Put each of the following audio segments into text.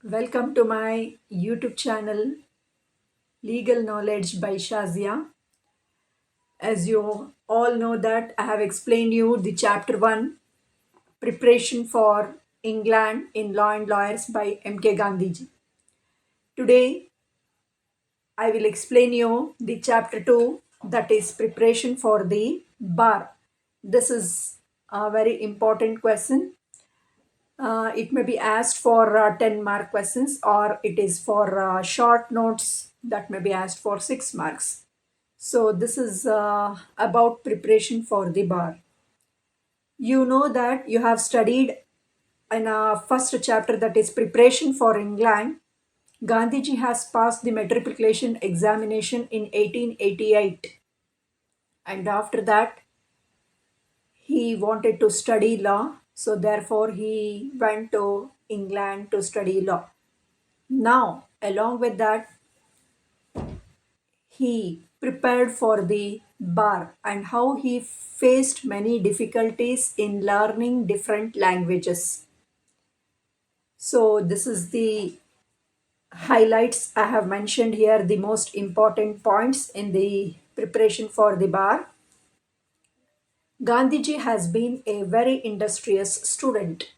Welcome to my YouTube channel Legal Knowledge by Shazia. As you all know that I have explained you the chapter 1 preparation for England in Law and Lawyers by MK Gandhiji. Today I will explain you the chapter 2, that is preparation for the bar. This is a very important question. It may be asked for 10 mark questions, or it is for short notes that may be asked for 6 marks. So, this is about preparation for the bar. You know that you have studied in a first chapter, that is preparation for England. Gandhiji has passed the matriculation examination in 1888, and after that he wanted to study law, so therefore he went to England to study law. Now, along with that, he prepared for the bar and how he faced many difficulties in learning different languages. So, this is the highlights I have mentioned here, the most important points in the preparation for the bar. Gandhiji has been a very industrious student.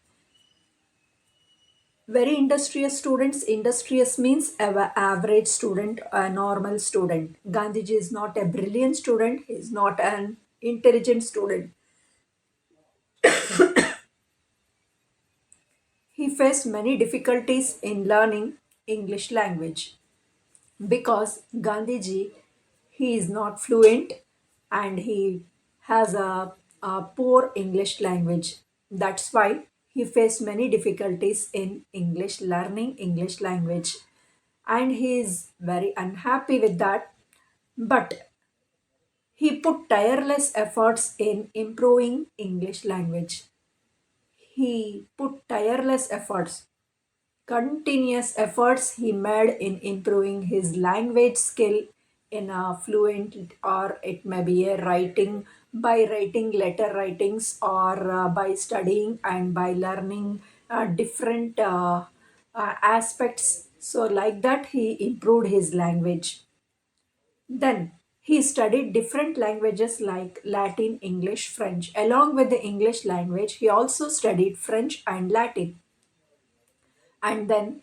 Very industrious means average student, a normal student. Gandhiji is not a brilliant student, he is not an intelligent student. He faced many difficulties in learning English language because Gandhiji, he is not fluent and he has a poor English language. That's why he faced many difficulties in English learning English language, and he is very unhappy with that. But he put tireless efforts in improving English language. He put tireless efforts, continuous efforts he made in improving his language skill in a fluent, or it may be a writing, by writing letter writings, or by studying and by learning different aspects. So like that he improved his language. Then he studied different languages like Latin, English, French. Along with the English language, he also studied French and Latin. And then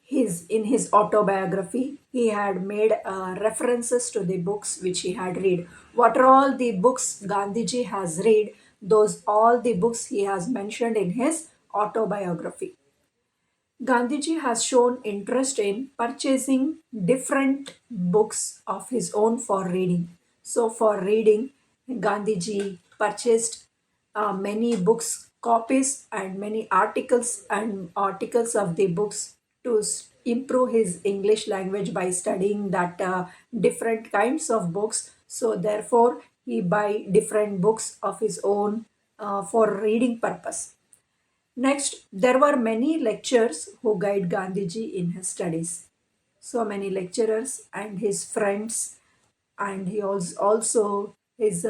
his autobiography, he had made references to the books which he had read. What are all the books Gandhiji has read? Those all the books he has mentioned in his autobiography. Gandhiji has shown interest in purchasing different books of his own for reading. So, for reading, Gandhiji purchased many books, copies, and many articles of the books to improve his English language by studying that different kinds of books. So, therefore, he buy different books of his own for reading purpose. Next, there were many lecturers who guide Gandhiji in his studies. So many lecturers and his friends, and he also his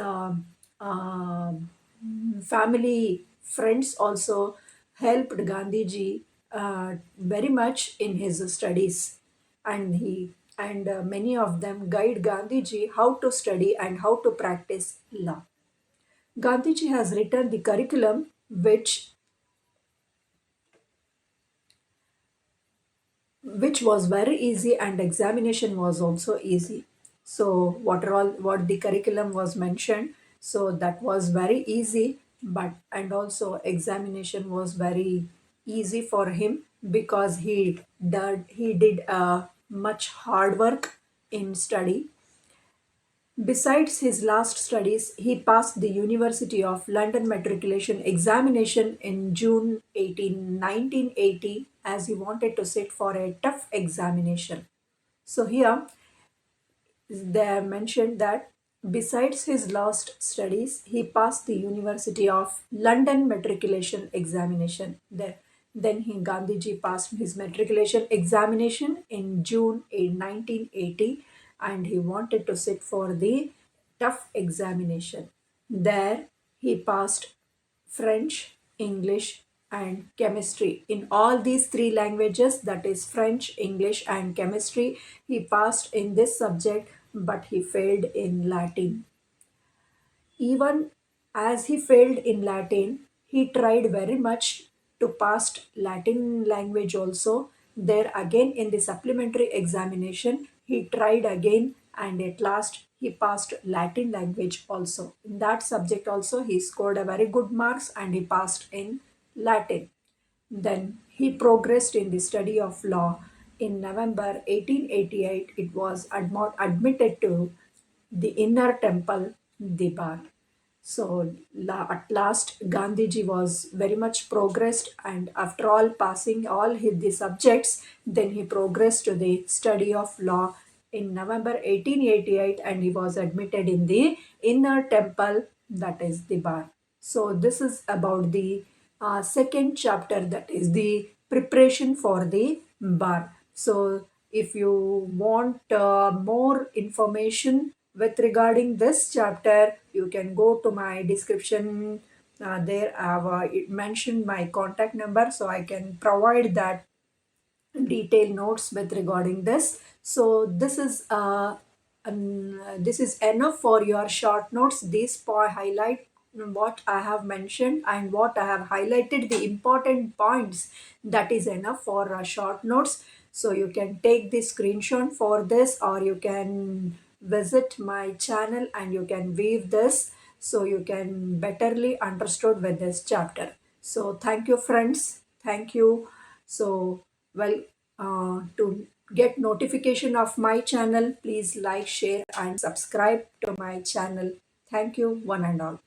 family friends also helped Gandhiji very much in his studies, and many of them guide Gandhiji how to study and how to practice law. Gandhiji has written the curriculum which was very easy, and examination was also easy. So what the curriculum was mentioned, so that was very easy, but and also examination was very easy for him because he did much hard work in study. Besides his last studies, he passed the University of London matriculation examination in June 1980, as he wanted to sit for a tough examination. So here they have mentioned that besides his last studies, he passed the University of London matriculation examination. Then Gandhiji passed his matriculation examination in June 1980, and he wanted to sit for the tough examination. There he passed French, English, and chemistry. In all these three languages, that is French, English, and chemistry, he passed in this subject, but he failed in Latin. Even as he failed in Latin, he tried very much to pass Latin language also. There again in the supplementary examination, he tried again and at last he passed Latin language also. In that subject also, he scored a very good marks and he passed in Latin. Then he progressed in the study of law. In November 1888, it was admitted to the inner temple, Dibar. So at last, Gandhiji was very much progressed, and after all passing all the subjects, then he progressed to the study of law in November 1888, and he was admitted in the inner temple, that is the bar. So this is about the second chapter, that is the preparation for the bar. So if you want more information with regarding this chapter, you can go to my description. There I have mentioned my contact number, so I can provide that detailed notes with regarding this. So this is enough for your short notes. These highlight what I have mentioned and what I have highlighted the important points. That is enough for short notes. So you can take the screenshot for this, or you can visit my channel and you can view this, so you can betterly understood with this chapter. So thank you friends, thank you. So well, to get notification of my channel, please like, share, and subscribe to my channel. Thank you, one and all.